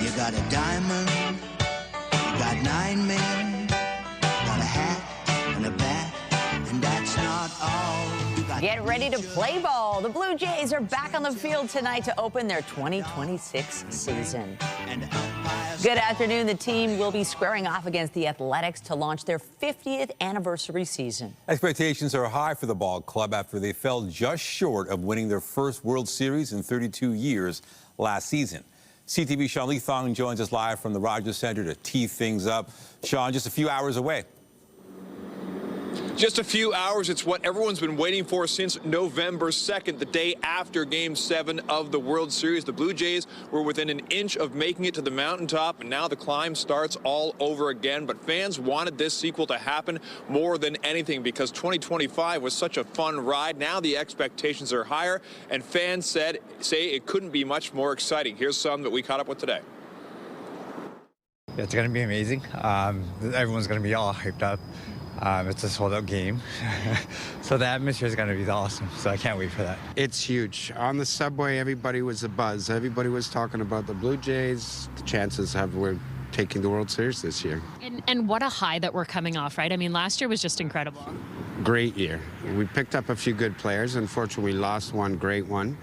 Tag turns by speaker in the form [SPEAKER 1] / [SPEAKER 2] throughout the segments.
[SPEAKER 1] You got a diamond, you got 9 men, got a hat and a bat, and that's not all.
[SPEAKER 2] Get ready to play ball. The Blue Jays are back on the field tonight to open their 2026 season. Good afternoon. The team will be squaring off against the Athletics to launch their 50th anniversary season.
[SPEAKER 3] Expectations are high for the ball club after they fell just short of winning their first World Series in 32 years last season. CTV Sean Leathong joins us live from the Rogers Centre to tee things up. Sean, just a few hours away.
[SPEAKER 4] Just a few hours. It's what everyone's been waiting for since November 2nd, the day after Game 7 of the World Series. The Blue Jays were within an inch of making it to the mountaintop, and now the climb starts all over again. But fans wanted this sequel to happen more than anything because 2025 was such a fun ride. Now the expectations are higher, and fans say it couldn't be much more exciting. Here's some that we caught up with today.
[SPEAKER 5] Yeah, it's going to be amazing. Everyone's going to be all hyped up. It's a sold-out game, so the atmosphere is going to be awesome, so I can't wait for that.
[SPEAKER 6] It's huge. On the subway, everybody was a buzz. Everybody was talking about the Blue Jays. The chances have we're taking the World Series this year.
[SPEAKER 7] And what a high that we're coming off, right? I mean, last year was just incredible.
[SPEAKER 6] Great year. We picked up a few good players. Unfortunately, we lost one great one.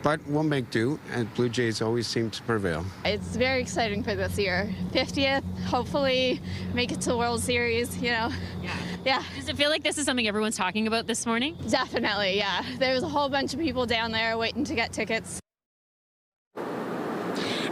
[SPEAKER 6] But we'll make do, and Blue Jays always seem to prevail.
[SPEAKER 8] It's very exciting for this year. 50th, hopefully make it to the World Series, you know. Yeah.
[SPEAKER 7] Does it feel like this is something everyone's talking about this morning?
[SPEAKER 8] Definitely, yeah. There's a whole bunch of people down there waiting to get tickets.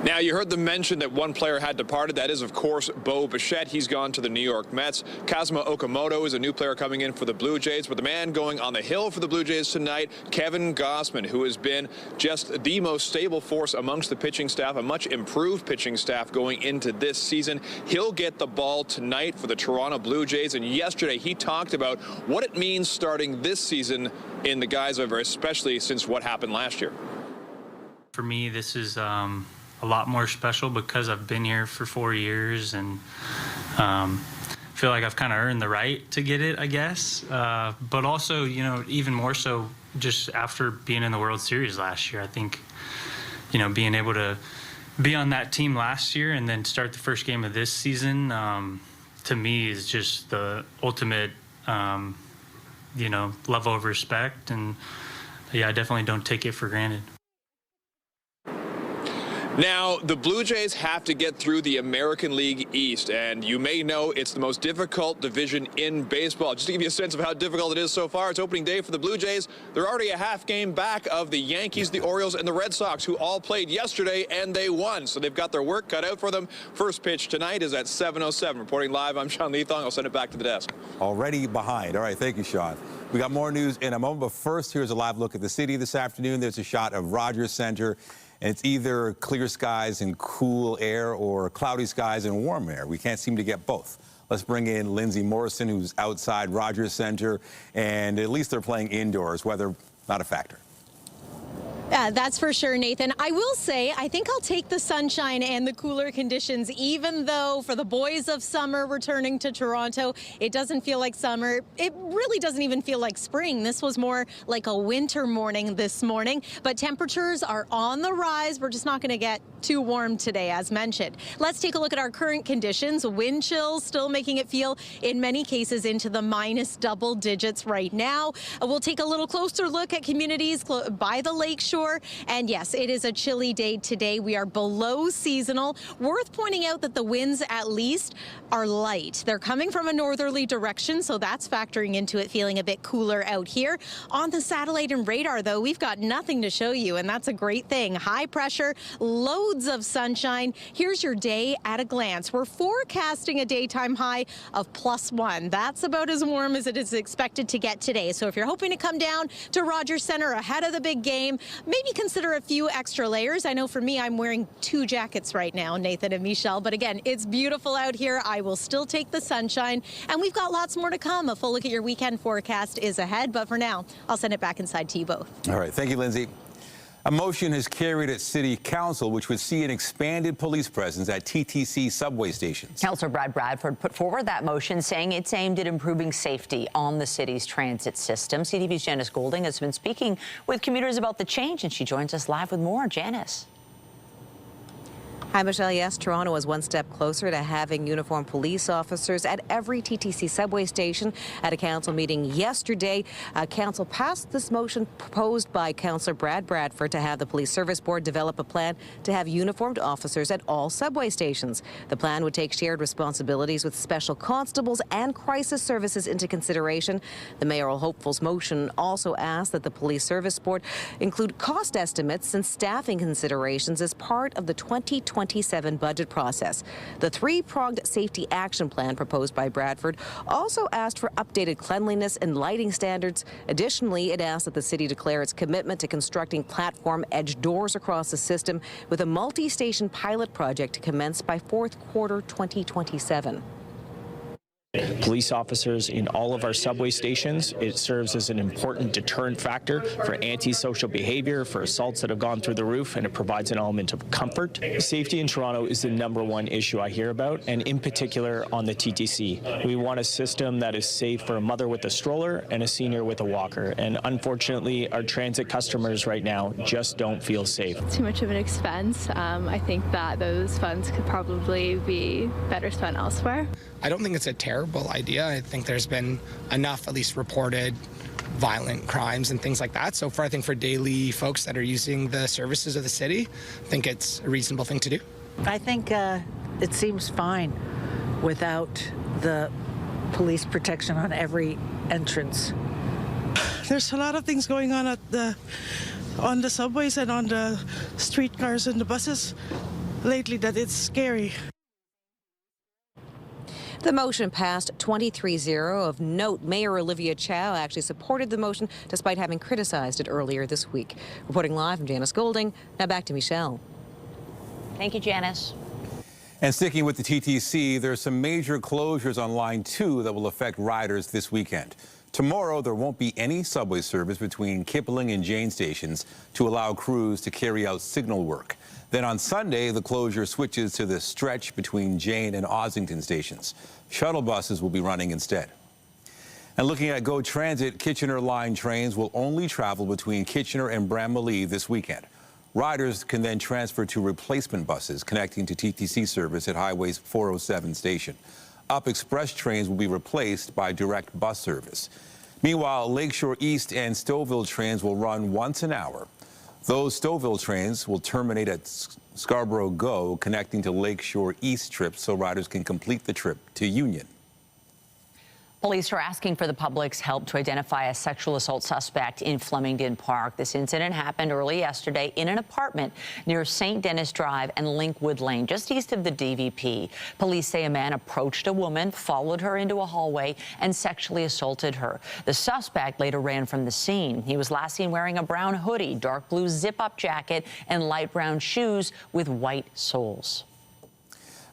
[SPEAKER 4] Now, you heard them mention that one player had departed. That is, of course, Bo Bichette. He's gone to the New York Mets. Kazuma Okamoto is a new player coming in for the Blue Jays. But the man going on the hill for the Blue Jays tonight, Kevin Gausman, who has been just the most stable force amongst the pitching staff, a much improved pitching staff going into this season. He'll get the ball tonight for the Toronto Blue Jays. And yesterday, he talked about what it means starting this season in the guise of, especially since what happened last year.
[SPEAKER 9] For me, this is a lot more special because I've been here for 4 years and feel like I've kind of earned the right to get it, I guess. But also, you know, even more so just after being in the World Series last year, I think, you know, being able to be on that team last year and then start the first game of this season, to me is just the ultimate, you know, level of respect. And yeah, I definitely don't take it for granted.
[SPEAKER 4] Now, the Blue Jays have to get through the American League East, and you may know it's the most difficult division in baseball. Just to give you a sense of how difficult it is so far, it's opening day for the Blue Jays. They're already a half game back of the Yankees, the Orioles, and the Red Sox, who all played yesterday, and they won. So they've got their work cut out for them. First pitch tonight is at 7:07. Reporting live, I'm Sean Leathong. I'll send it back to the desk.
[SPEAKER 3] Already behind. All right, thank you, Sean. We got more news in a moment, but first, here's a live look at the city this afternoon. There's a shot of Rogers Centre. And it's either clear skies and cool air or cloudy skies and warm air. We can't seem to get both. Let's bring in Lindsay Morrison, who's outside Rogers Centre, and at least they're playing indoors, weather not a factor.
[SPEAKER 10] That's for sure, Nathan. I will say, I think I'll take the sunshine and the cooler conditions, even though for the boys of summer returning to Toronto, it doesn't feel like summer. It really doesn't even feel like spring. This was more like a winter morning this morning, but temperatures are on the rise. We're just not going to get too warm today, as mentioned. Let's take a look at our current conditions. Wind chills still making it feel, in many cases, into the minus double digits right now. We'll take a little closer look at communities by the lakeshore. And yes, it is a chilly day today. We are below seasonal. Worth pointing out that the winds at least are light. They're coming from a northerly direction, so that's factoring into it feeling a bit cooler out here. On the satellite and radar, though, we've got nothing to show you, and that's a great thing. High pressure, loads of sunshine. Here's your day at a glance. We're forecasting a daytime high of +1. That's about as warm as it is expected to get today. So if you're hoping to come down to Rogers Centre ahead of the big game, maybe consider a few extra layers. I know for me, I'm wearing 2 jackets right now, Nathan and Michelle. But again, it's beautiful out here. I will still take the sunshine. And we've got lots more to come. A full look at your weekend forecast is ahead. But for now, I'll send it back inside to you both.
[SPEAKER 3] All right. Thank you, Lindsay. A motion is carried at City Council, which would see an expanded police presence at TTC subway stations.
[SPEAKER 2] Councillor Brad Bradford put forward that motion, saying it's aimed at improving safety on the city's transit system. CTV's Janice Golding has been speaking with commuters about the change, and she joins us live with more. Janice.
[SPEAKER 11] Hi, Michelle. Yes, Toronto is one step closer to having uniformed police officers at every TTC subway station. At a council meeting yesterday, council passed this motion proposed by Councillor Brad Bradford to have the Police Service Board develop a plan to have uniformed officers at all subway stations. The plan would take shared responsibilities with special constables and crisis services into consideration. The mayoral hopeful's motion also asked that the Police Service Board include cost estimates and staffing considerations as part of the 2027 budget process. The three-pronged safety action plan proposed by Bradford also asked for updated cleanliness and lighting standards. Additionally, it asked that the city declare its commitment to constructing platform edge doors across the system with a multi-station pilot project to commence by fourth quarter 2027.
[SPEAKER 12] Police officers in all of our subway stations. It serves as an important deterrent factor for antisocial behavior, for assaults that have gone through the roof, and it provides an element of comfort. Safety in Toronto is the #1 issue I hear about, and in particular on the TTC. We want a system that is safe for a mother with a stroller and a senior with a walker, and unfortunately our transit customers right now just don't feel safe.
[SPEAKER 8] Too much of an expense. I think that those funds could probably be better spent elsewhere.
[SPEAKER 13] I don't think it's a terrible idea. I think there's been enough, at least reported, violent crimes and things like that. So I think for daily folks that are using the services of the city, I think it's a reasonable thing to do.
[SPEAKER 14] I think it seems fine without the police protection on every entrance.
[SPEAKER 15] There's a lot of things going on on the subways and on the streetcars and the buses lately that it's scary.
[SPEAKER 11] The motion passed 23-0. Of note, Mayor Olivia Chow actually supported the motion despite having criticized it earlier this week. Reporting live from Janice Golding. Now back to Michelle.
[SPEAKER 2] Thank you, Janice.
[SPEAKER 3] And sticking with the TTC, there's some major closures on Line 2 that will affect riders this weekend. Tomorrow, there won't be any subway service between Kipling and Jane stations to allow crews to carry out signal work. Then on Sunday, the closure switches to the stretch between Jane and Ossington stations. Shuttle buses will be running instead. And looking at GO Transit, Kitchener line trains will only travel between Kitchener and Bramalea this weekend. Riders can then transfer to replacement buses connecting to TTC service at Highway's 407 station. Up Express trains will be replaced by direct bus service. Meanwhile, Lakeshore East and Stouffville trains will run once an hour. Those Stouffville trains will terminate at Scarborough GO, connecting to Lakeshore East trips so riders can complete the trip to Union.
[SPEAKER 2] Police are asking for the public's help to identify a sexual assault suspect in Flemington Park. This incident happened early yesterday in an apartment near St. Denis Drive and Linkwood Lane, just east of the DVP. Police say a man approached a woman, followed her into a hallway, and sexually assaulted her. The suspect later ran from the scene. He was last seen wearing a brown hoodie, dark blue zip-up jacket, and light brown shoes with white soles.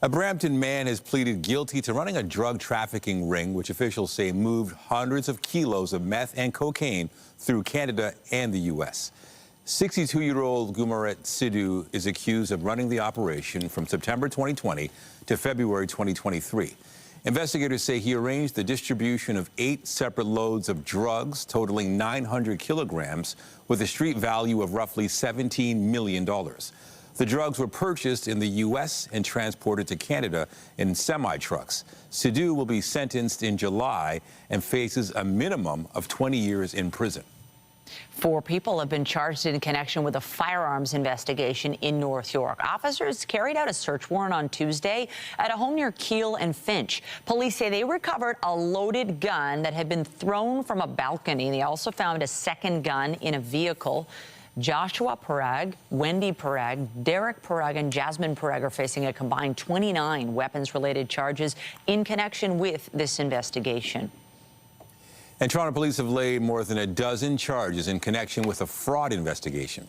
[SPEAKER 3] A Brampton man has pleaded guilty to running a drug trafficking ring, which officials say moved hundreds of kilos of meth and cocaine through Canada and the U.S. 62-year-old Gumaret Sidhu is accused of running the operation from September 2020 to February 2023. Investigators say he arranged the distribution of 8 separate loads of drugs totaling 900 kilograms with a street value of roughly $17 million. The drugs were purchased in the U.S. and transported to Canada in semi-trucks. Sidhu will be sentenced in July and faces a minimum of 20 years in prison.
[SPEAKER 2] 4 people have been charged in connection with a firearms investigation in North York. Officers carried out a search warrant on Tuesday at a home near Keele and Finch. Police say they recovered a loaded gun that had been thrown from a balcony. They also found a second gun in a vehicle. Joshua Parag, Wendy Parag, Derek Parag, and Jasmine Parag are facing a combined 29 weapons-related charges in connection with this investigation.
[SPEAKER 3] And Toronto police have laid more than a dozen charges in connection with a fraud investigation.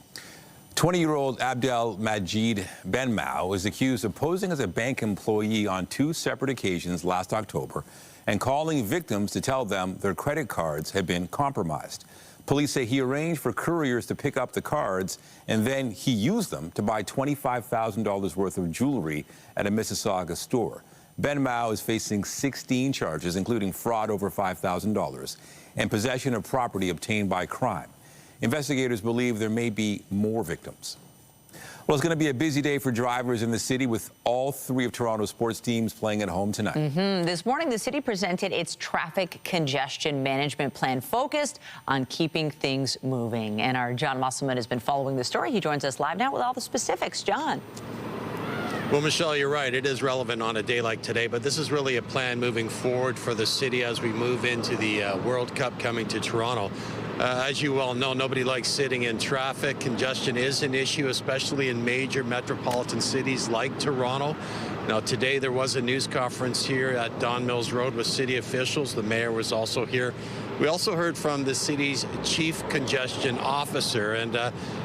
[SPEAKER 3] 20-year-old Abdel Majid Benmao is accused of posing as a bank employee on 2 separate occasions last October and calling victims to tell them their credit cards had been compromised. Police say he arranged for couriers to pick up the cards, and then he used them to buy $25,000 worth of jewelry at a Mississauga store. Benmao is facing 16 charges, including fraud over $5,000 and possession of property obtained by crime. Investigators believe there may be more victims. Well, it's going to be a busy day for drivers in the city with all three of Toronto's sports teams playing at home tonight.
[SPEAKER 2] This morning, the city presented its traffic congestion management plan focused on keeping things moving. And our John Musselman has been following the story. He joins us live now with all the specifics. John.
[SPEAKER 16] Well, Michelle, you're right. It is relevant on a day like today, but this is really a plan moving forward for the city as we move into the World Cup coming to Toronto. As you well know, nobody likes sitting in traffic. Congestion is an issue, especially in major metropolitan cities like Toronto. Now, today there was a news conference here at Don Mills Road with city officials. The mayor was also here. We also heard from the city's chief congestion officer, and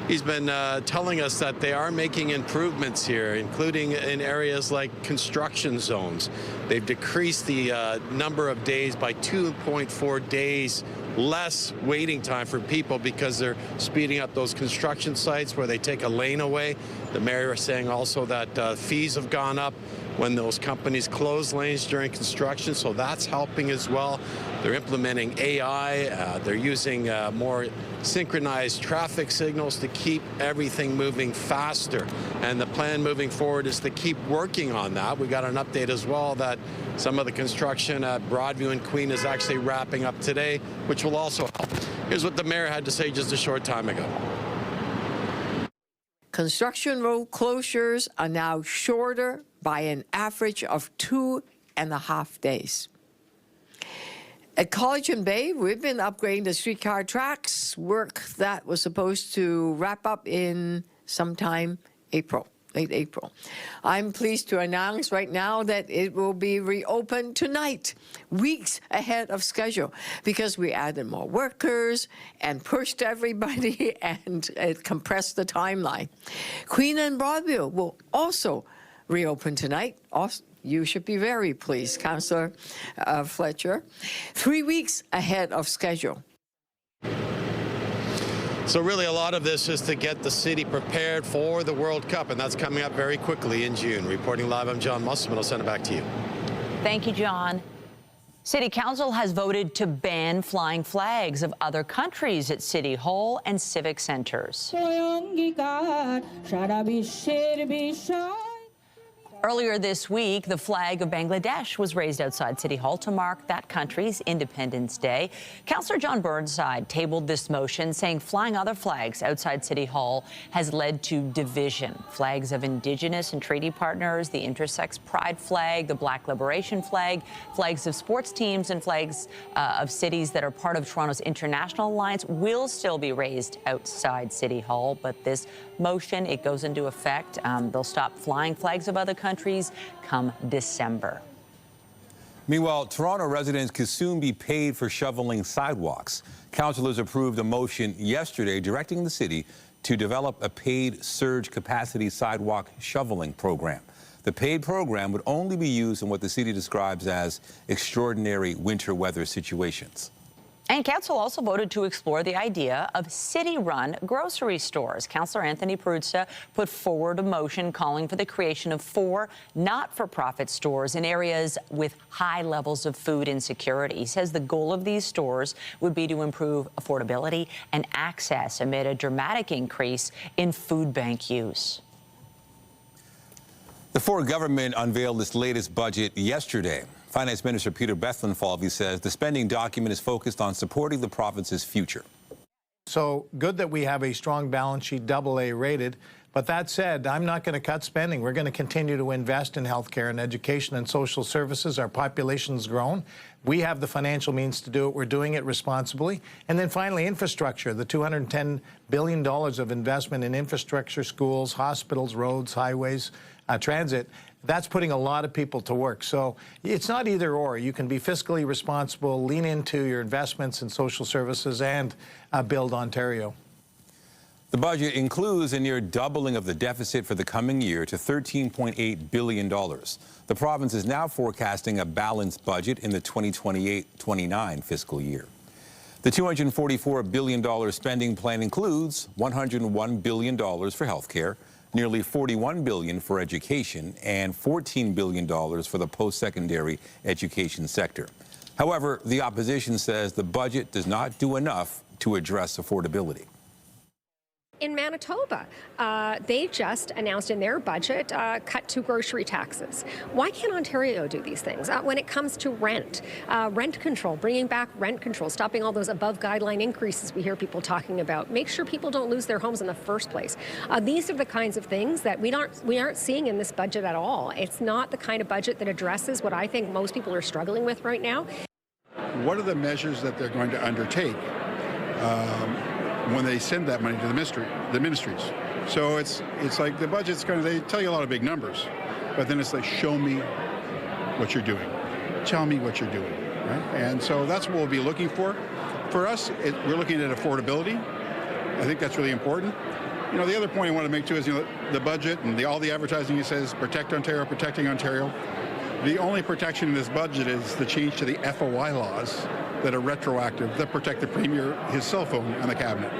[SPEAKER 16] he's been telling us that they are making improvements here, including in areas like construction zones. They've decreased the number of days by 2.4 days less waiting time for people because they're speeding up those construction sites where they take a lane away. The mayor is saying also that fees have gone up when those companies close lanes during construction, so that's helping as well. They're implementing AI. They're using more synchronized traffic signals to keep everything moving faster. And the plan moving forward is to keep working on that. We got an update as well that some of the construction at Broadview and Queen is actually wrapping up today, which will also help. Here's what the mayor had to say just a short time ago.
[SPEAKER 17] Construction road closures are now shorter by an average of 2.5 days. At College and Bay, we've been upgrading the streetcar tracks, work that was supposed to wrap up in sometime late April. I'm pleased to announce right now that it will be reopened tonight, weeks ahead of schedule, because we added more workers and pushed everybody and it compressed the timeline. Queen and Broadview will also reopen tonight. You should be very pleased, Councillor Fletcher. 3 weeks ahead of schedule.
[SPEAKER 16] So really a lot of this is to get the city prepared for the World Cup, and that's coming up very quickly in June. Reporting live, I'm John Musselman. I'll send it back to you.
[SPEAKER 2] Thank you, John. City Council has voted to ban flying flags of other countries at City Hall and civic centres. Earlier this week, the flag of Bangladesh was raised outside City Hall to mark that country's Independence Day. Councillor John Burnside tabled this motion, saying flying other flags outside City Hall has led to division. Flags of Indigenous and treaty partners, the intersex pride flag, the Black Liberation flag, flags of sports teams and flags of cities that are part of Toronto's International Alliance will still be raised outside City Hall. But this motion, it goes into effect. They'll stop flying flags of other countries come December.
[SPEAKER 3] Meanwhile, Toronto residents could soon be paid for shoveling sidewalks. Councillors approved a motion yesterday directing the city to develop a paid surge capacity sidewalk shoveling program. The paid program would only be used in what the city describes as extraordinary winter weather situations.
[SPEAKER 2] And Council also voted to explore the idea of city-run grocery stores. Councillor Anthony Peruzza put forward a motion calling for the creation of 4 not-for-profit stores in areas with high levels of food insecurity. He says the goal of these stores would be to improve affordability and access amid a dramatic increase in food bank use.
[SPEAKER 3] The Ford government unveiled its latest budget yesterday. Finance Minister Peter Bethlenfalvy says the spending document is focused on supporting the province's future.
[SPEAKER 18] So good that we have a strong balance sheet, AA rated. But that said, I'm not going to cut spending. We're going to continue to invest in healthcare and education and social services. Our population's grown. We have the financial means to do it. We're doing it responsibly. And then finally, infrastructure, the $210 billion of investment in infrastructure, schools, hospitals, roads, highways, transit. That's putting a lot of people to work. So it's not either or. You can be fiscally responsible, lean into your investments in social services, and build Ontario.
[SPEAKER 3] The budget includes a near doubling of the deficit for the coming year to $13.8 billion. The province is now forecasting a balanced budget in the 2028-29 fiscal year. The $244 billion spending plan includes $101 billion for health care, nearly $41 billion for education, and $14 billion for the post-secondary education sector. However, the opposition says the budget does not do enough to address affordability.
[SPEAKER 19] In Manitoba, they just announced in their budget cut to grocery taxes. Why can't Ontario do these things? When it comes to rent control, bringing back rent control, stopping all those above guideline increases we hear people talking about, make sure people don't lose their homes in the first place. These are the kinds of things that we aren't seeing in this budget at all. It's not the kind of budget that addresses what I think most people are struggling with right now.
[SPEAKER 20] What are the measures that they're going to undertake when they send that money to the ministries? So it's like the budget's they tell you a lot of big numbers, but then it's like, show me what you're doing. Tell me what you're doing, right? And so that's what we'll be looking for. For us, we're looking at affordability. I think that's really important. You know, the other point I want to make too is, you know, the budget and all the advertising, it says protect Ontario, protecting Ontario. The only protection in this budget is the change to the FOI laws that are retroactive, that protect the Premier, his cell phone, and the Cabinet.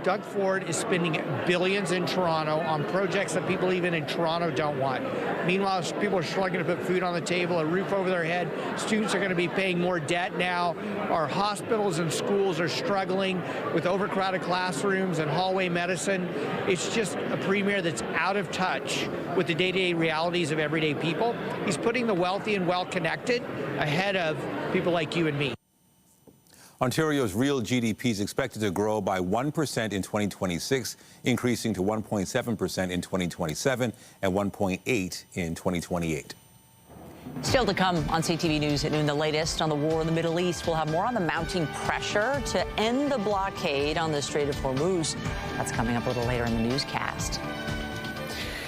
[SPEAKER 21] Doug Ford is spending billions in Toronto on projects that people even in Toronto don't want. Meanwhile, people are struggling to put food on the table, a roof over their head. Students are going to be paying more debt now. Our hospitals and schools are struggling with overcrowded classrooms and hallway medicine. It's just a Premier that's out of touch with the day-to-day realities of everyday people. He's putting the wealthy and well-connected ahead of people like you and me.
[SPEAKER 3] Ontario's real GDP is expected to grow by 1% in 2026, increasing to 1.7% in 2027 and 1.8% in 2028.
[SPEAKER 2] Still to come on CTV News at noon, the latest on the war in the Middle East. We'll have more on the mounting pressure to end the blockade on the Strait of Hormuz. That's coming up a little later in the newscast.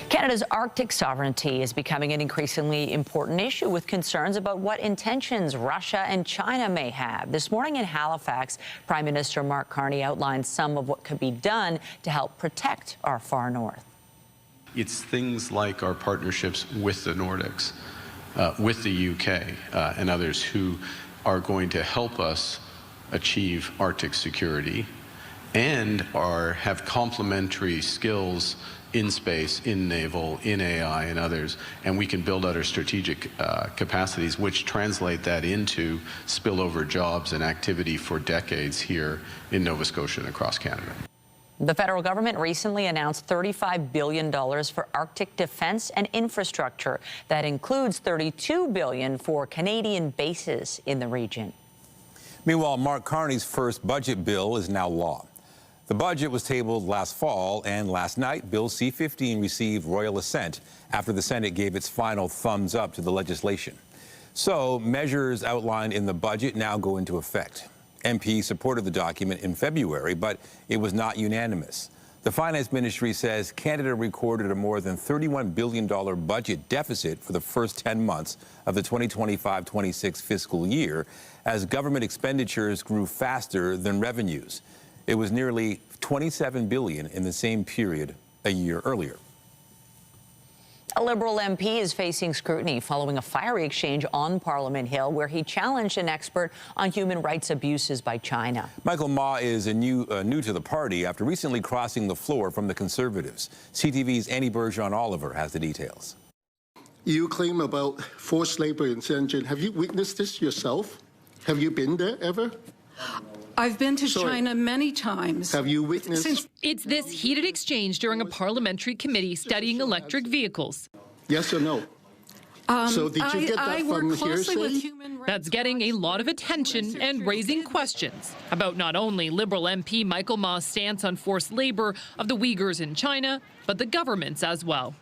[SPEAKER 2] Canada's Arctic sovereignty is becoming an increasingly important issue, with concerns about what intentions Russia and China may have. This morning in Halifax, Prime Minister Mark Carney outlined some of what could be done to help protect our far north.
[SPEAKER 22] It's things like our partnerships with the Nordics, with the UK and others who are going to help us achieve Arctic security and have complementary skills in space, in naval, in AI, and others, and we can build out our strategic capacities, which translate that into spillover jobs and activity for decades here in Nova Scotia and across Canada.
[SPEAKER 2] The federal government recently announced $35 billion for Arctic defense and infrastructure. That includes $32 billion for Canadian bases in the region.
[SPEAKER 3] Meanwhile, Mark Carney's first budget bill is now law. The budget was tabled last fall, and last night, Bill C-15 received royal assent after the Senate gave its final thumbs up to the legislation. So, measures outlined in the budget now go into effect. MPs supported the document in February, but it was not unanimous. The Finance Ministry says Canada recorded a more than $31 billion budget deficit for the first 10 months of the 2025-26 fiscal year, as government expenditures grew faster than revenues. It was nearly $27 billion in the same period a year earlier.
[SPEAKER 2] A Liberal MP is facing scrutiny following a fiery exchange on Parliament Hill where he challenged an expert on human rights abuses by China.
[SPEAKER 3] Michael Ma is new to the party after recently crossing the floor from the Conservatives. CTV's Annie Bergeron-Oliver has the details.
[SPEAKER 23] You claim about forced labor in Shenzhen. Have you witnessed this yourself? Have you been there ever?
[SPEAKER 24] I've been to China many times.
[SPEAKER 23] Have you witnessed?
[SPEAKER 25] It's this heated exchange during a parliamentary committee studying electric vehicles.
[SPEAKER 23] Yes or no? So did you get that from hearsay?
[SPEAKER 25] That's getting a lot of attention and raising questions about not only Liberal MP Michael Ma's stance on forced labor of the Uyghurs in China, but the government's as well.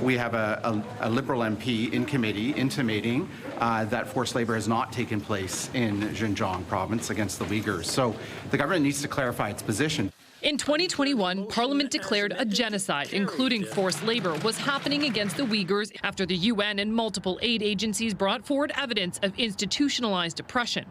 [SPEAKER 26] We have a Liberal MP in committee intimating that forced labor has not taken place in Xinjiang province against the Uyghurs. So the government needs to clarify its position.
[SPEAKER 25] In 2021, Parliament declared a genocide, including forced labor, was happening against the Uyghurs after the UN and multiple aid agencies brought forward evidence of institutionalized oppression.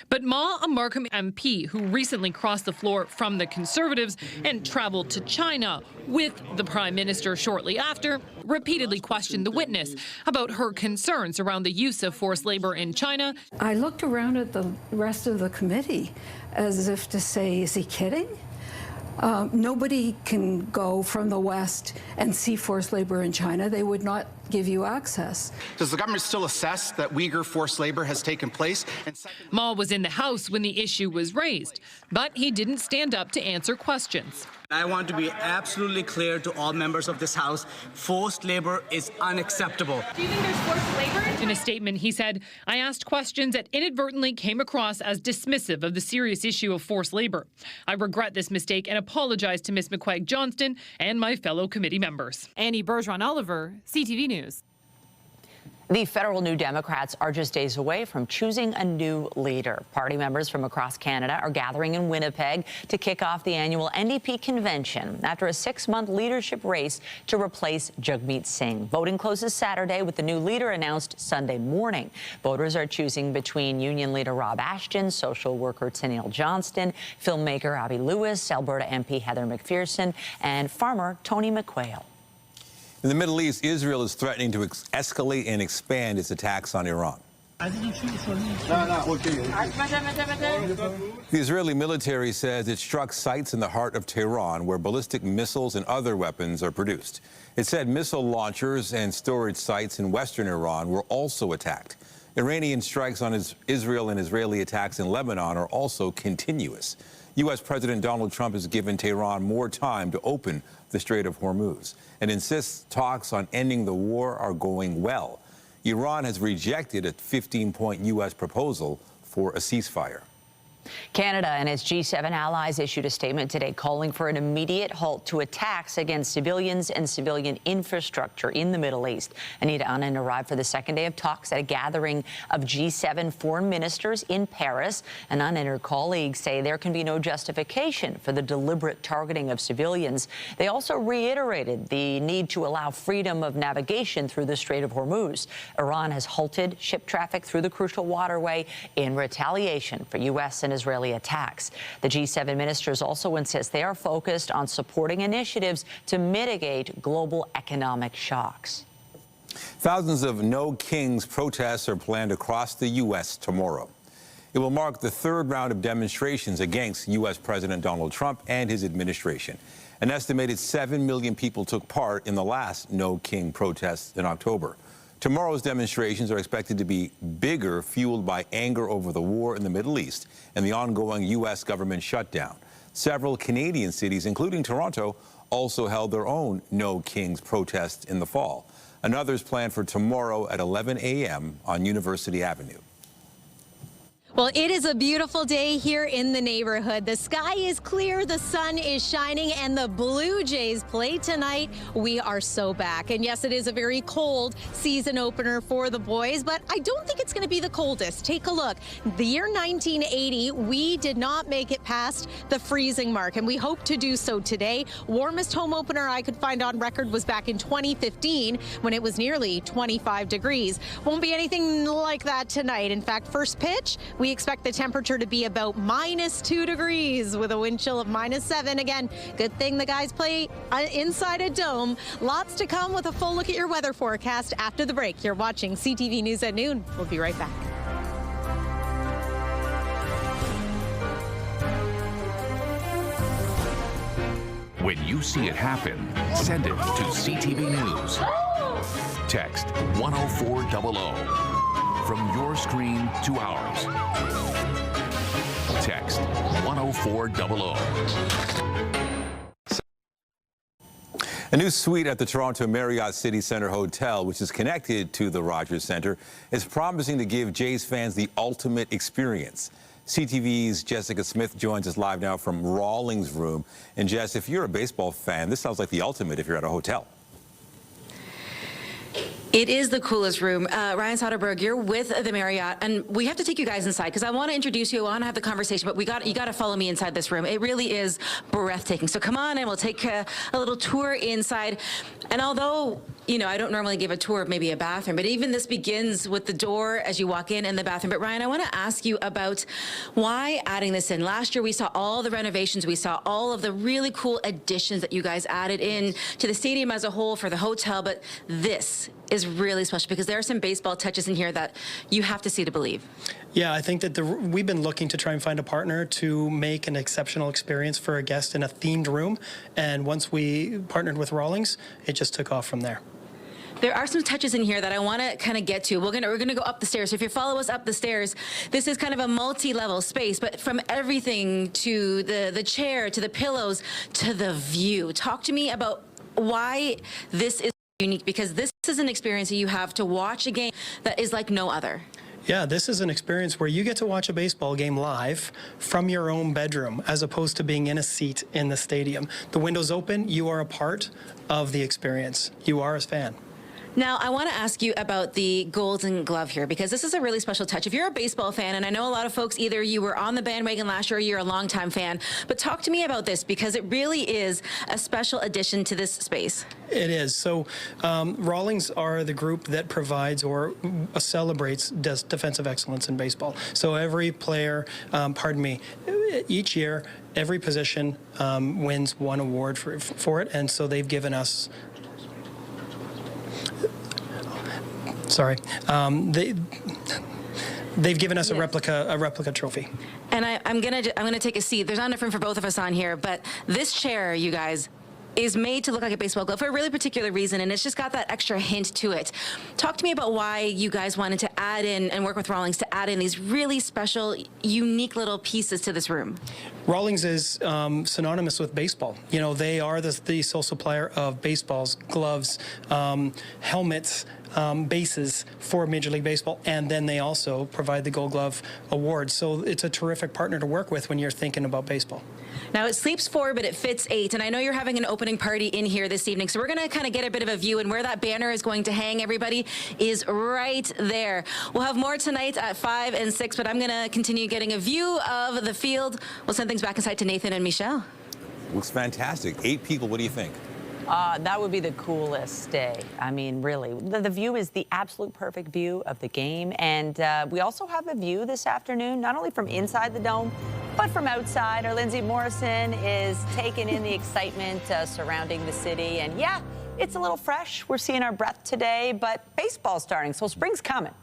[SPEAKER 25] But Ma, a Markham MP who recently crossed the floor from the Conservatives and traveled to China with the Prime Minister shortly after, repeatedly questioned the witness about her concerns around the use of forced labor in China.
[SPEAKER 24] I looked around at the rest of the committee as if to say, is he kidding? Nobody can go from the West and see forced labor in China. They would not give you access.
[SPEAKER 26] Does the government still assess that Uyghur forced labor has taken place?
[SPEAKER 25] Ma was in the House when the issue was raised, but he didn't stand up to answer questions.
[SPEAKER 1] I want to be absolutely clear to all members of this House, forced labor is unacceptable.
[SPEAKER 25] Do you think there's forced labor? In a statement, he said, I asked questions that inadvertently came across as dismissive of the serious issue of forced labor. I regret this mistake and apologize to Ms. McQuaig-Johnston and my fellow committee members.
[SPEAKER 4] Annie Bergeron-Oliver, CTV News.
[SPEAKER 2] The federal New Democrats are just days away from choosing a new leader. Party members from across Canada are gathering in Winnipeg to kick off the annual NDP convention after a 6-month leadership race to replace Jagmeet Singh. Voting closes Saturday with the new leader announced Sunday morning. Voters are choosing between Union leader Rob Ashton, social worker Tennille Johnston, filmmaker Abby Lewis, Alberta MP Heather McPherson, and farmer Tony McQuail.
[SPEAKER 3] In the Middle East, Israel is threatening to escalate and expand its attacks on Iran. The Israeli military says it struck sites in the heart of Tehran where ballistic missiles and other weapons are produced. It said missile launchers and storage sites in western Iran were also attacked. Iranian strikes on Israel and Israeli attacks in Lebanon are also continuous. U.S. President Donald Trump has given Tehran more time to open the Strait of Hormuz and insists talks on ending the war are going well. Iran has rejected a 15-point U.S. proposal for a ceasefire.
[SPEAKER 2] Canada and its G7 allies issued a statement today calling for an immediate halt to attacks against civilians and civilian infrastructure in the Middle East. Anita Anand arrived for the second day of talks at a gathering of G7 foreign ministers in Paris. Anand and her colleagues say there can be no justification for the deliberate targeting of civilians. They also reiterated the need to allow freedom of navigation through the Strait of Hormuz. Iran has halted ship traffic through the crucial waterway in retaliation for U.S. and Israeli attacks. The G7 ministers also insist they are focused on supporting initiatives to mitigate global economic shocks.
[SPEAKER 3] Thousands of No Kings protests are planned across the U.S. tomorrow. It will mark the third round of demonstrations against U.S. President Donald Trump and his administration. An estimated 7 million people took part in the last No King protests in October. Tomorrow's demonstrations are expected to be bigger, fueled by anger over the war in the Middle East and the ongoing U.S. government shutdown. Several Canadian cities, including Toronto, also held their own No Kings protests in the fall. Another is planned for tomorrow at 11 a.m. on University Avenue.
[SPEAKER 10] Well, it is a beautiful day here in the neighborhood. The sky is clear, the sun is shining, and the Blue Jays play tonight. We are so back. And yes, it is a very cold season opener for the boys, but I don't think it's going to be the coldest. Take a look. The year 1980, we did not make it past the freezing mark, and we hope to do so today. Warmest home opener I could find on record was back in 2015 when it was nearly 25 degrees. Won't be anything like that tonight. In fact, first pitch, we expect the temperature to be about -2 degrees with a wind chill of -7. Again, good thing the guys play inside a dome. Lots to come with a full look at your weather forecast after the break. You're watching CTV News at noon. We'll be right back.
[SPEAKER 5] When you see it happen, send it to CTV News. Text 10400. From your screen to ours. Text 10400.
[SPEAKER 3] A new suite at the Toronto Marriott City Centre Hotel, which is connected to the Rogers Centre, is promising to give Jays fans the ultimate experience. CTV's Jessica Smith joins us live now from Rawlings Room. And Jess, if you're a baseball fan, this sounds like the ultimate if you're at a hotel.
[SPEAKER 6] It is the coolest room. Ryan Soderberg, you're with the Marriott, and we have to take you guys inside because I want to introduce you. I want to have the conversation, but you got to follow me inside this room. It really is breathtaking. So come on, and we'll take a little tour inside. And although, you know, I don't normally give a tour of maybe a bathroom, but even this begins with the door as you walk in and the bathroom. But Ryan, I want to ask you about why adding this in. Last year, we saw all the renovations. We saw all of the really cool additions that you guys added in to the stadium as a whole for the hotel. But this is really special because there are some baseball touches in here that you have to see to believe.
[SPEAKER 7] Yeah, I think that we've been looking to try and find a partner to make an exceptional experience for a guest in a themed room. And once we partnered with Rawlings, it just took off from there.
[SPEAKER 6] There are some touches in here that I want to kind of get to. We're gonna go up the stairs. So if you follow us up the stairs, this is kind of a multi-level space, but from everything to the chair, to the pillows, to the view. Talk to me about why this is unique, because this is an experience that you have to watch a game that is like no other.
[SPEAKER 7] Yeah, this is an experience where you get to watch a baseball game live from your own bedroom as opposed to being in a seat in the stadium. The window's open, you are a part of the experience. You are a fan.
[SPEAKER 6] Now, I want to ask you about the Golden Glove here, because this is a really special touch. If you're a baseball fan, and I know a lot of folks, either you were on the bandwagon last year or you're a longtime fan, but talk to me about this, because it really is a special addition to this space.
[SPEAKER 7] It is. So Rawlings are the group that provides or celebrates defensive excellence in baseball. So every player, each year, every position wins one award for it, and so they've given us they've given us a replica trophy.
[SPEAKER 6] And I'm gonna take a seat. There's not enough room for both of us on here, but this chair, you guys, is made to look like a baseball glove for a really particular reason, and it's just got that extra hint to it. Talk to me about why you guys wanted to add in and work with Rawlings to add in these really special, unique little pieces to this room.
[SPEAKER 7] Rawlings is synonymous with baseball. You know, they are the sole supplier of baseballs, gloves, helmets, bases for Major League Baseball, and then they also provide the Gold Glove Award. So it's a terrific partner to work with when you're thinking about baseball.
[SPEAKER 6] Now, it sleeps 4, but it fits 8, and I know you're having an opening party in here this evening, so we're going to kind of get a bit of a view, and where that banner is going to hang, everybody, is right there. We'll have more tonight at 5 and 6, but I'm going to continue getting a view of the field. We'll send things back inside to Nathan and Michelle.
[SPEAKER 3] Looks fantastic. 8 people, what do you think?
[SPEAKER 2] That would be the coolest day. I mean, really. The view is the absolute perfect view of the game. And we also have a view this afternoon, not only from inside the dome, but from outside. Our Lindsay Morrison is taking in the excitement surrounding the city. And yeah, it's a little fresh. We're seeing our breath today, but baseball's starting, so spring's coming.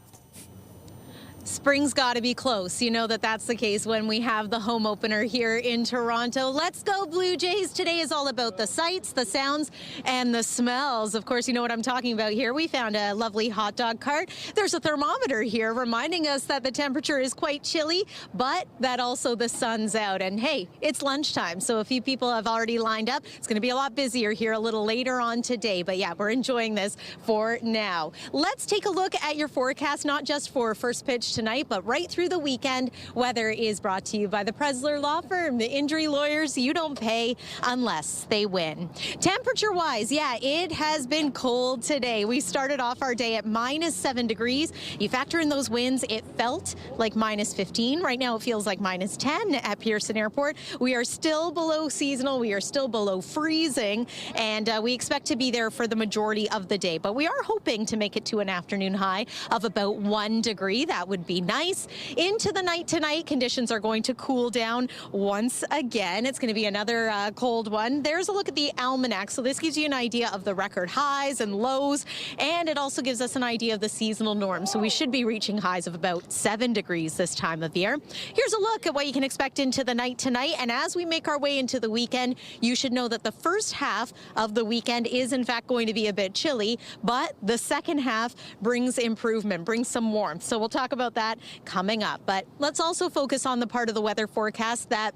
[SPEAKER 10] Spring's got to be close. You know that that's the case when we have the home opener here in Toronto. Let's go Blue Jays. Today is all about the sights, the sounds, and the smells. Of course, you know what I'm talking about here. We found a lovely hot dog cart. There's a thermometer here reminding us that the temperature is quite chilly, but that also the sun's out. And hey, it's lunchtime, so a few people have already lined up. It's going to be a lot busier here a little later on today, but yeah, we're enjoying this for now. Let's take a look at your forecast, not just for first pitch tonight, but right through the weekend. Weather is brought to you by the Presler Law Firm, the injury lawyers you don't pay unless they win. Temperature-wise, yeah, it has been cold today. We started off our day at -7 degrees. You factor in those winds, it felt like -15. Right now it feels like -10 at Pearson Airport. We are still below seasonal. We are still below freezing, and we expect to be there for the majority of the day. But we are hoping to make it to an afternoon high of about 1 degree. That would be nice. Into the night tonight, conditions are going to cool down once again. It's going to be another cold one. There's a look at the almanac. So this gives you an idea of the record highs and lows, and it also gives us an idea of the seasonal norms. So we should be reaching highs of about 7 degrees this time of year. Here's a look at what you can expect into the night tonight. And as we make our way into the weekend, you should know that the first half of the weekend is in fact going to be a bit chilly, but the second half brings improvement, brings some warmth. So we'll talk about that coming up. But let's also focus on the part of the weather forecast that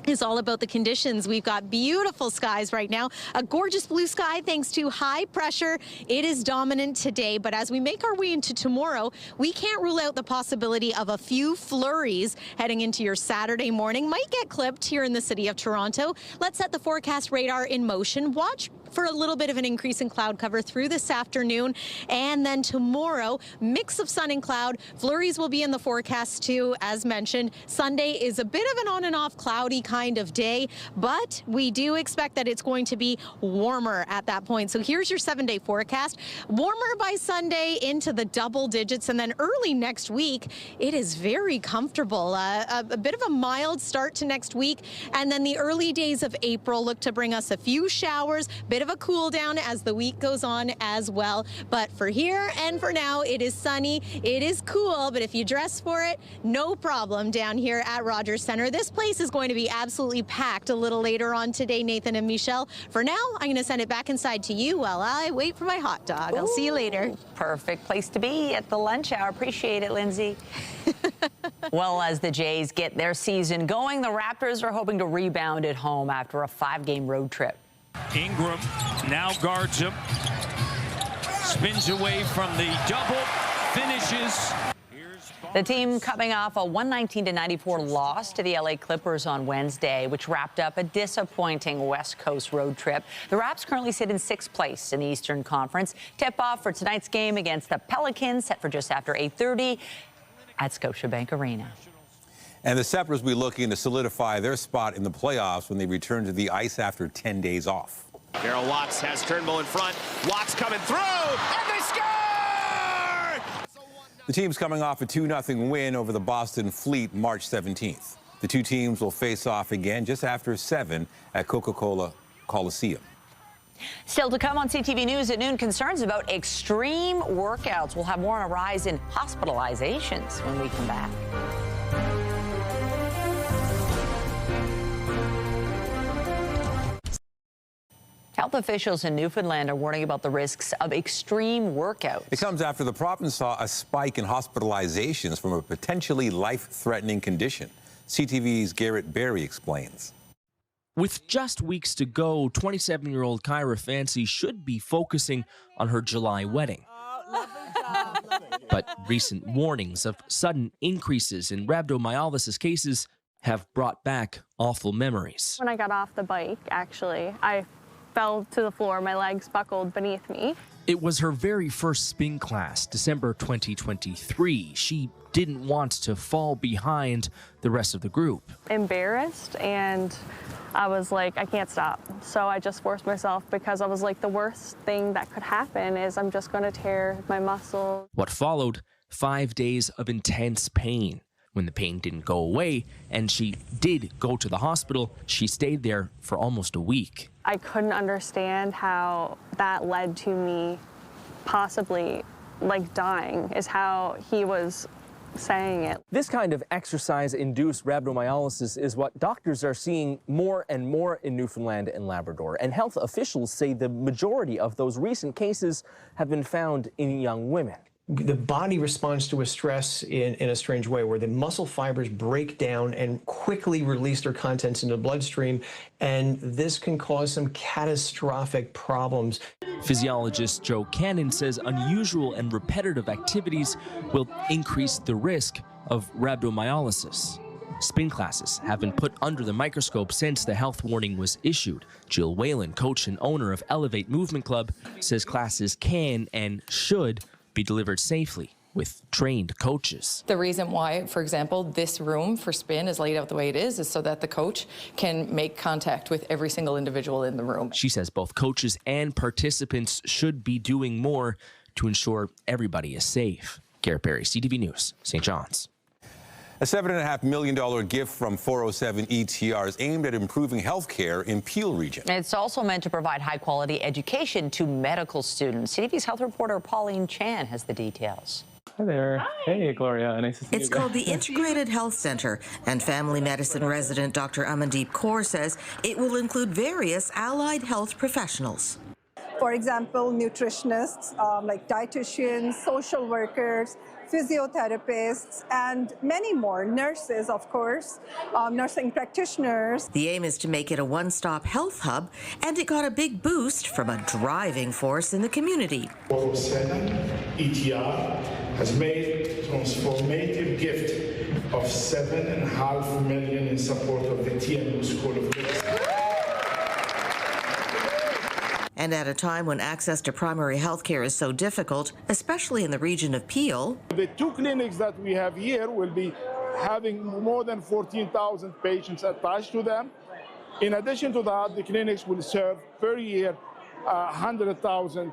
[SPEAKER 10] is all about the conditions. We've got beautiful skies right now, a gorgeous blue sky thanks to high pressure. It is dominant today, but as we make our way into tomorrow, we can't rule out the possibility of a few flurries heading into your Saturday morning. Might get clipped here in the city of Toronto. Let's set the forecast radar in motion. Watch for a little bit of an increase in cloud cover through this afternoon, and then tomorrow, mix of sun and cloud. Flurries will be in the forecast too, as mentioned. Sunday is a bit of an on and off cloudy kind of day, but we do expect that it's going to be warmer at that point. So here's your 7-day forecast. Warmer by Sunday into the double digits, and then early next week, it is very comfortable. A bit of a mild start to next week, and then the early days of April look to bring us a few showers, bit of a cool down as the week goes on as well. But for here and for now, it is sunny. It is cool, but if you dress for it, no problem down here at Rogers Centre. This place is going to be absolutely packed a little later on today, Nathan and Michelle. For now, I'm going to send it back inside to you while I wait for my hot dog. I'll see you later.
[SPEAKER 2] Perfect place to be at the lunch hour. Appreciate it, Lindsay. Well, as the Jays get their season going, the Raptors are hoping to rebound at home after a 5-game road trip.
[SPEAKER 8] Ingram now guards him, spins away from the double, finishes.
[SPEAKER 2] The team coming off a 119-94 loss to the LA Clippers on Wednesday, which wrapped up a disappointing West Coast road trip. The Raps currently sit in 6th place in the Eastern Conference. Tip-off for tonight's game against the Pelicans, set for just after 8:30 at Scotiabank Arena.
[SPEAKER 3] And the Sceptres will be looking to solidify their spot in the playoffs when they return to the ice after 10 days off.
[SPEAKER 9] Darryl Watts has Turnbull in front. Watts coming through, and they score!
[SPEAKER 3] The team's coming off a 2-0 win over the Boston Fleet March 17th. The two teams will face off again just after 7 at Coca-Cola Coliseum.
[SPEAKER 2] Still to come on CTV News at noon, concerns about extreme workouts. We'll have more on a rise in hospitalizations when we come back. Health officials in Newfoundland are warning about the risks of extreme workouts.
[SPEAKER 3] It comes after the province saw a spike in hospitalizations from a potentially life-threatening condition. CTV's Garrett Berry explains.
[SPEAKER 12] With just weeks to go, 27-year-old Kyra Fancy should be focusing on her July wedding. But recent warnings of sudden increases in rhabdomyolysis cases have brought back awful memories.
[SPEAKER 13] When I got off the bike, actually, I fell to the floor, my legs buckled beneath me.
[SPEAKER 12] It was her very first spin class, December 2023. She didn't want to fall behind the rest of the group.
[SPEAKER 13] Embarrassed, and I was like, I can't stop. So I just forced myself because I was like, the worst thing that could happen is I'm just going to tear my muscle.
[SPEAKER 12] What followed? 5 days of intense pain. When the pain didn't go away and she did go to the hospital, she stayed there for almost a week.
[SPEAKER 13] I couldn't understand how that led to me possibly like dying, is how he was saying it.
[SPEAKER 14] This kind of exercise-induced rhabdomyolysis is what doctors are seeing more and more in Newfoundland and Labrador. And health officials say the majority of those recent cases have been found in young women.
[SPEAKER 15] The body responds to a stress in a strange way, where the muscle fibers break down and quickly release their contents into the bloodstream, and this can cause some catastrophic problems.
[SPEAKER 12] Physiologist Joe Cannon says unusual and repetitive activities will increase the risk of rhabdomyolysis. Spin classes have been put under the microscope since the health warning was issued. Jill Whalen, coach and owner of Elevate Movement Club, says classes can and should be delivered safely with trained coaches.
[SPEAKER 27] The reason why, for example, this room for spin is laid out the way it is so that the coach can make contact with every single individual in the room.
[SPEAKER 12] She says both coaches and participants should be doing more to ensure everybody is safe. Garrett Berry, CTV News, St. John's.
[SPEAKER 3] A $7.5 million gift from 407 ETR is aimed at improving health care in Peel region.
[SPEAKER 2] It's also meant to provide high-quality education to medical students. CTV's health reporter Pauline Chan has the details.
[SPEAKER 28] Hi there. Hi. Hey, Gloria. Nice to see you.
[SPEAKER 29] It's called the Integrated Health Center, and family medicine resident Dr. Amandeep Kaur says it will include various allied health professionals.
[SPEAKER 30] For example, nutritionists, like dietitians, social workers, physiotherapists, and many more, nurses, of course, nursing practitioners.
[SPEAKER 29] The aim is to make it a one-stop health hub, and it got a big boost from a driving force in the community.
[SPEAKER 31] 407 ETR has made a transformative gift of $7.5 million in support of the TMU School of Medicine.
[SPEAKER 29] And at a time when access to primary health care is so difficult, especially in the region of Peel.
[SPEAKER 31] The two clinics that we have here will be having more than 14,000 patients attached to them. In addition to that, the clinics will serve per year 100,000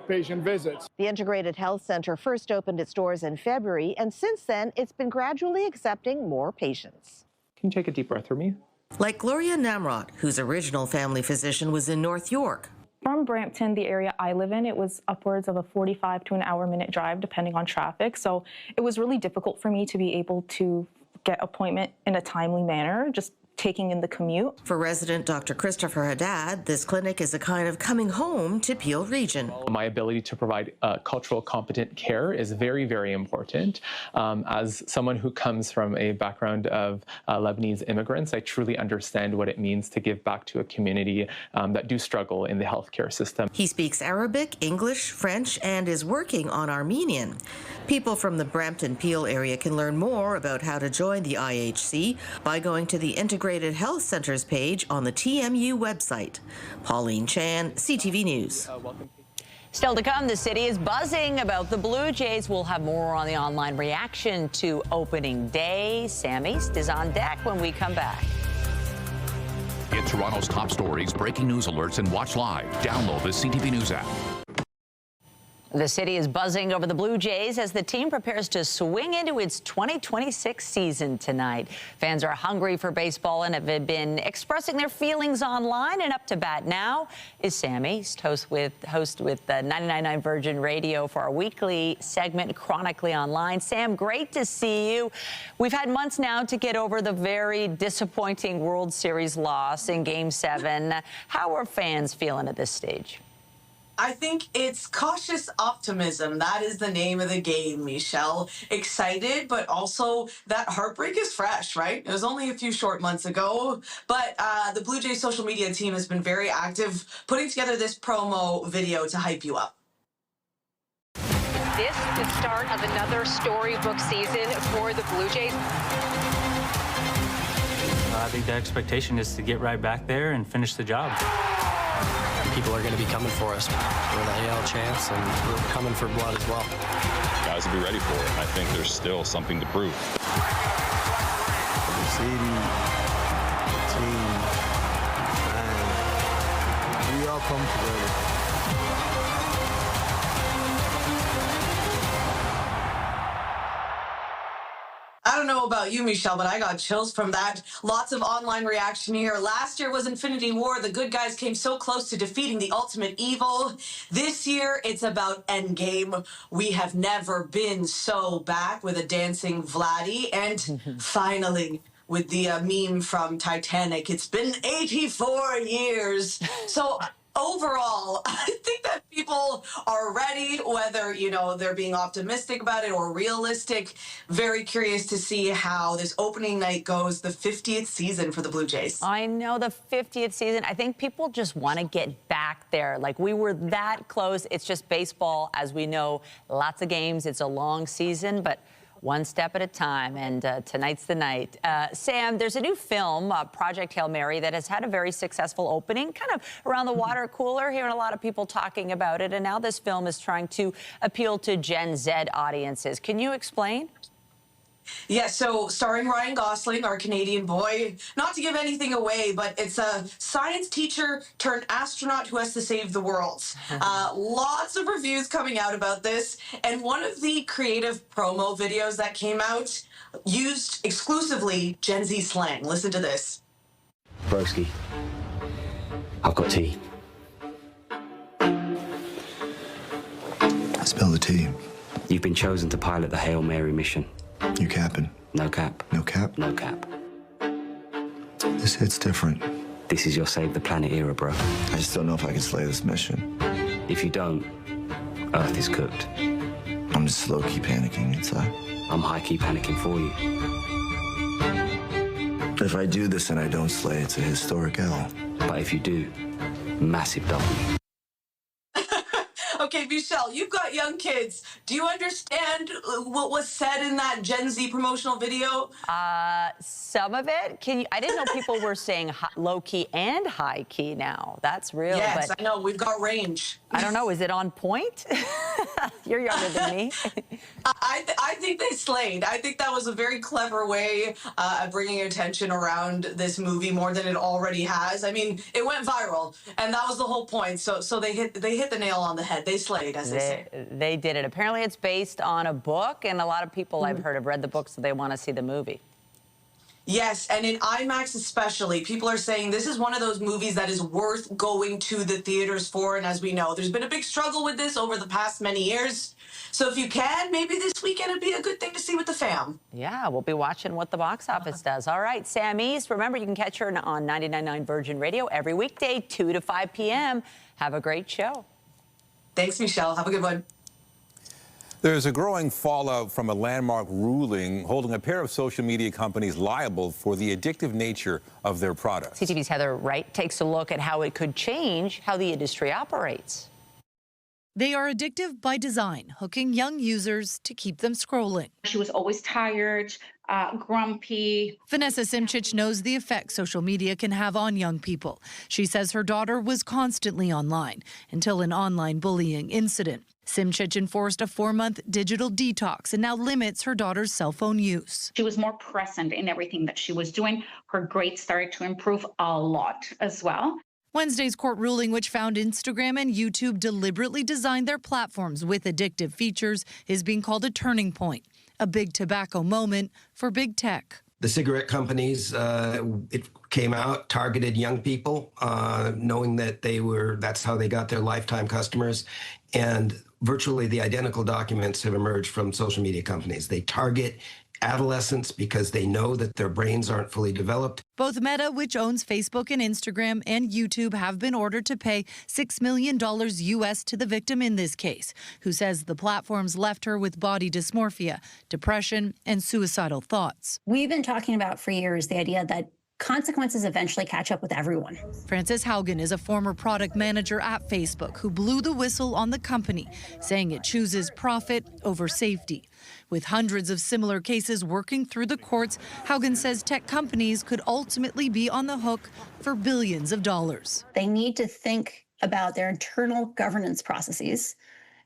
[SPEAKER 31] patient visits.
[SPEAKER 32] The Integrated Health Center first opened its doors in February, and since then, it's been gradually accepting more patients.
[SPEAKER 28] Can you take a deep breath for me?
[SPEAKER 29] Like Gloria Namrod, whose original family physician was in North York.
[SPEAKER 1] From Brampton, the area I live in, it was upwards of a 45 to an hour-minute drive, depending on traffic. So it was really difficult for me to be able to get appointment in a timely manner, just taking in the commute.
[SPEAKER 29] For resident Dr. Christopher Haddad, this clinic is a kind of coming home to Peel Region.
[SPEAKER 28] My ability to provide cultural competent care is very, very important. As someone who comes from a background of Lebanese immigrants, I truly understand what it means to give back to a community that do struggle in the healthcare system.
[SPEAKER 29] He speaks Arabic, English, French, and is working on Armenian. People from the Brampton-Peel area can learn more about how to join the IHC by going to the Integrated Health Centres page on the TMU website. Pauline Chan, CTV News.
[SPEAKER 2] Still to come, the city is buzzing about the Blue Jays. We'll have more on the online reaction to opening day. Sam East is on deck when we come back.
[SPEAKER 5] Get Toronto's top stories, breaking news alerts, and watch live. Download the CTV News app.
[SPEAKER 2] The city is buzzing over the Blue Jays as the team prepares to swing into its 2026 season tonight. Fans are hungry for baseball and have been expressing their feelings online. And up to bat now is Sam East, host with 99.9 Virgin Radio for our weekly segment, Chronically Online. Sam, great to see you. We've had months now to get over the very disappointing World Series loss in Game 7. How are fans feeling at this stage?
[SPEAKER 11] I think it's cautious optimism. That is the name of the game, Michelle. Excited, but also that heartbreak is fresh, right? It was only a few short months ago, but the Blue Jays social media team has been very active putting together this promo video to hype you up.
[SPEAKER 16] Is this the start of another storybook season for the Blue Jays?
[SPEAKER 17] I think the expectation is to get right back there and finish the job.
[SPEAKER 18] People are going to be coming for us. We're the AL champs, and we're coming for blood as well.
[SPEAKER 19] Guys will be ready for it. I think there's still something to prove.
[SPEAKER 20] The city, the team, and we all come together.
[SPEAKER 11] I don't know about you, Michelle, but I got chills from that. Lots of online reaction here. Last year was Infinity War. The good guys came so close to defeating the ultimate evil. This year, it's about Endgame. We have never been so back with a dancing Vladdy. And finally, with the meme from Titanic, it's been 84 years. So overall, I think that people are ready, whether, you know, they're being optimistic about it or realistic. Very curious to see how this opening night goes, the 50th season for the Blue Jays.
[SPEAKER 2] I know, the 50th season. I think people just want to get back there. Like, we were that close. It's just baseball, as we know, lots of games. It's a long season, but one step at a time, and tonight's the night. Sam, there's a new film, Project Hail Mary, that has had a very successful opening, kind of around the water cooler, hearing a lot of people talking about it, and now this film is trying to appeal to Gen Z audiences. Can you explain?
[SPEAKER 11] Yeah, so starring Ryan Gosling, our Canadian boy, not to give anything away, but it's a science teacher turned astronaut who has to save the world. Lots of reviews coming out about this, and one of the creative promo videos that came out used exclusively Gen Z slang. Listen to this.
[SPEAKER 21] Broski, I've got tea.
[SPEAKER 20] Spill the tea.
[SPEAKER 21] You've been chosen to pilot the Hail Mary mission.
[SPEAKER 20] You capping?
[SPEAKER 21] No cap.
[SPEAKER 20] No cap?
[SPEAKER 21] No cap.
[SPEAKER 20] This hit's different.
[SPEAKER 21] This is your Save the Planet era, bro.
[SPEAKER 20] I just don't know if I can slay this mission.
[SPEAKER 21] If you don't, Earth is cooked.
[SPEAKER 20] I'm just low-key panicking inside.
[SPEAKER 21] I'm high-key panicking for you.
[SPEAKER 20] If I do this and I don't slay, it's a historic L.
[SPEAKER 21] But if you do, massive W.
[SPEAKER 11] Okay, Michelle, you've got young kids. Do you understand what was said in that Gen Z promotional video?
[SPEAKER 2] Some of it. I didn't know people were saying low key and high key now. That's real.
[SPEAKER 11] Yes,
[SPEAKER 2] but
[SPEAKER 11] I know. We've got range.
[SPEAKER 2] I don't know. Is it on point? You're younger than me.
[SPEAKER 11] I think they slayed. I think that was a very clever way of bringing attention around this movie more than it already has. I mean, it went viral, and that was the whole point. So they hit the nail on the head. They slayed, as they say.
[SPEAKER 2] They did it. Apparently, it's based on a book, and a lot of people I've heard have read the book, so they want to see the movie.
[SPEAKER 11] Yes, and in IMAX especially, people are saying this is one of those movies that is worth going to the theaters for. And as we know, there's been a big struggle with this over the past many years. So if you can, maybe this weekend would be a good thing to see with the fam.
[SPEAKER 2] Yeah, we'll be watching what the box office does. All right, Sam East. Remember, you can catch her on 99.9 Virgin Radio every weekday, 2 to 5 p.m. Have a great show.
[SPEAKER 11] Thanks, Michelle. Have a good one.
[SPEAKER 3] There's a growing fallout from a landmark ruling holding a pair of social media companies liable for the addictive nature of their products.
[SPEAKER 2] CTV's Heather Wright takes a look at how it could change how the industry operates.
[SPEAKER 4] They are addictive by design, hooking young users to keep them scrolling.
[SPEAKER 6] She was always tired, grumpy.
[SPEAKER 4] Vanessa Simchich knows the effect social media can have on young people. She says her daughter was constantly online until an online bullying incident. Simchich enforced a 4-month digital detox and now limits her daughter's cell phone use.
[SPEAKER 6] She was more present in everything that she was doing. Her grades started to improve a lot as well.
[SPEAKER 4] Wednesday's court ruling, which found Instagram and YouTube deliberately designed their platforms with addictive features, is being called a turning point, a big tobacco moment for big tech.
[SPEAKER 7] The cigarette companies, it came out, targeted young people, knowing that that's how they got their lifetime customers. And virtually the identical documents have emerged from social media companies. They target adolescents because they know that their brains aren't fully developed.
[SPEAKER 4] Both Meta, which owns Facebook and Instagram, and YouTube have been ordered to pay $6 million US to the victim in this case, who says the platforms left her with body dysmorphia, depression, and suicidal thoughts.
[SPEAKER 8] We've been talking about for years the idea that consequences eventually catch up with everyone.
[SPEAKER 4] Frances Haugen is a former product manager at Facebook who blew the whistle on the company, saying it chooses profit over safety. With hundreds of similar cases working through the courts, Haugen says tech companies could ultimately be on the hook for billions of dollars.
[SPEAKER 8] They need to think about their internal governance processes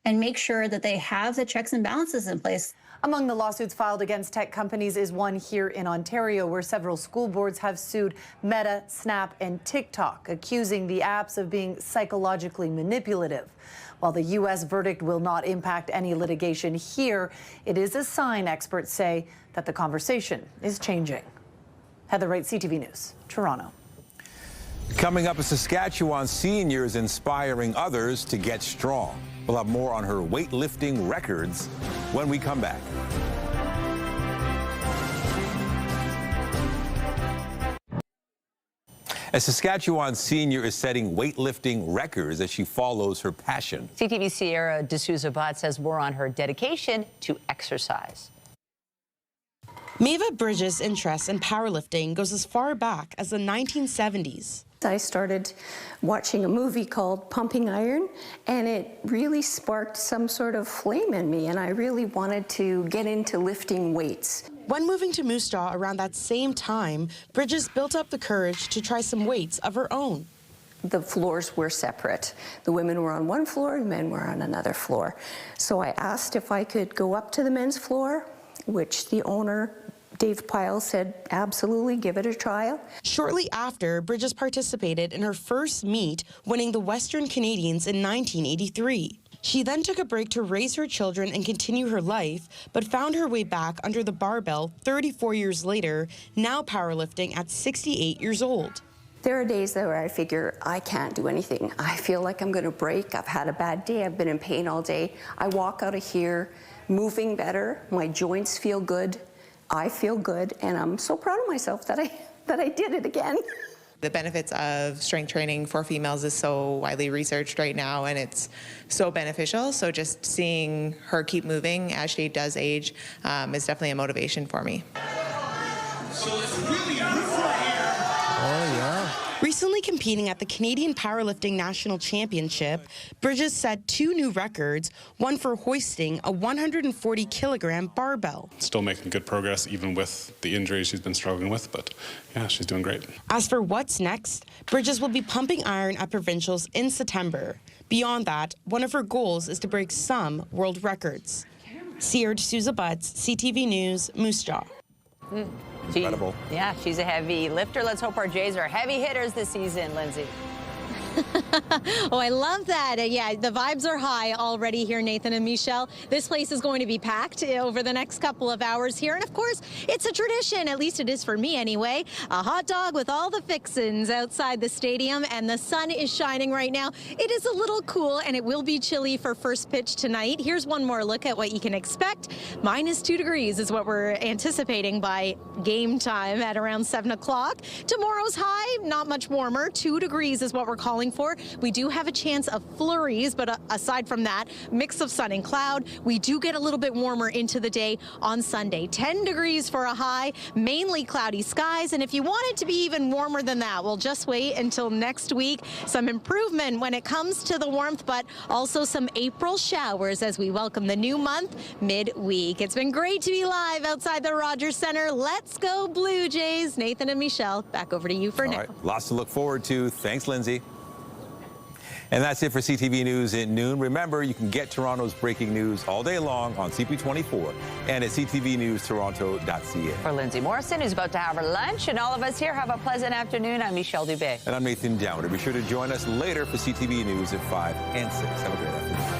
[SPEAKER 8] and make sure that they have the checks and balances in place.
[SPEAKER 9] Among the lawsuits filed against tech companies is one here in Ontario, where several school boards have sued Meta, Snap, and TikTok, accusing the apps of being psychologically manipulative. While the U.S. verdict will not impact any litigation here, it is a sign, experts say, that the conversation is changing. Heather Wright, CTV News, Toronto.
[SPEAKER 3] Coming up, a Saskatchewan senior is inspiring others to get strong. We'll have more on her weightlifting records when we come back. A Saskatchewan senior is setting weightlifting records as she follows her passion.
[SPEAKER 2] CTV's Sierra D'Souza-Bott says more on her dedication to exercise.
[SPEAKER 10] Maeva Bridges' interest in powerlifting goes as far back as the 1970s.
[SPEAKER 13] I started watching a movie called Pumping Iron, and it really sparked some sort of flame in me, and I really wanted to get into lifting weights.
[SPEAKER 10] When moving to Moose Jaw around that same time, Bridges built up the courage to try some weights of her own.
[SPEAKER 13] The floors were separate. The women were on one floor and men were on another floor. So I asked if I could go up to the men's floor, which the owner, Dave Pyle, said, absolutely, give it a trial.
[SPEAKER 10] Shortly after, Bridges participated in her first meet, winning the Western Canadians in 1983. She then took a break to raise her children and continue her life, but found her way back under the barbell 34 years later, now powerlifting at 68 years old.
[SPEAKER 13] There are days where I figure I can't do anything. I feel like I'm going to break. I've had a bad day. I've been in pain all day. I walk out of here moving better. My joints feel good. I feel good, and I'm so proud of myself that I did it again.
[SPEAKER 22] The benefits of strength training for females is so widely researched right now, and it's so beneficial. So just seeing her keep moving as she does age is definitely a motivation for me.
[SPEAKER 10] So it's really oh, yeah. Recently competing at the Canadian Powerlifting National Championship, Bridges set 2 new records, one for hoisting a 140-kilogram barbell.
[SPEAKER 23] Still making good progress even with the injuries she's been struggling with, but yeah, she's doing great.
[SPEAKER 10] As for what's next, Bridges will be pumping iron at Provincials in September. Beyond that, one of her goals is to break some world records. Sierra D'Souza-Bott, CTV News, Moose Jaw.
[SPEAKER 3] Incredible.
[SPEAKER 2] Yeah, she's a heavy lifter. Let's hope our Jays are heavy hitters this season, Lindsay.
[SPEAKER 1] Oh, I love that. Yeah, the vibes are high already here, Nathan and Michelle. This place is going to be packed over the next couple of hours here. And of course, it's a tradition, at least it is for me anyway, a hot dog with all the fixins outside the stadium, and the sun is shining right now. It is a little cool, and it will be chilly for first pitch tonight. Here's one more look at what you can expect. -2 degrees is what we're anticipating by game time at around 7 o'clock. Tomorrow's high, not much warmer. 2 degrees is what we're calling for. We do have a chance of flurries, but aside from that, mix of sun and cloud. We do get a little bit warmer into the day on Sunday. 10 degrees for a high, mainly cloudy skies. And if you want it to be even warmer than that, we'll just wait until next week. Some improvement when it comes to the warmth, but also some April showers as we welcome the new month midweek. It's been great to be live outside the Rogers Centre. Let's go Blue Jays. Nathan and Michelle, back over to you for now.
[SPEAKER 3] All right, lots to look forward to. Thanks, Lindsay. And that's it for CTV News at noon. Remember, you can get Toronto's breaking news all day long on CP24 and at ctvnewstoronto.ca.
[SPEAKER 2] For Lindsay Morrison, who's about to have her lunch, and all of us here, have a pleasant afternoon. I'm Michelle Dubé.
[SPEAKER 3] And I'm Nathan Downer. Be sure to join us later for CTV News at 5 and 6. Have a great afternoon.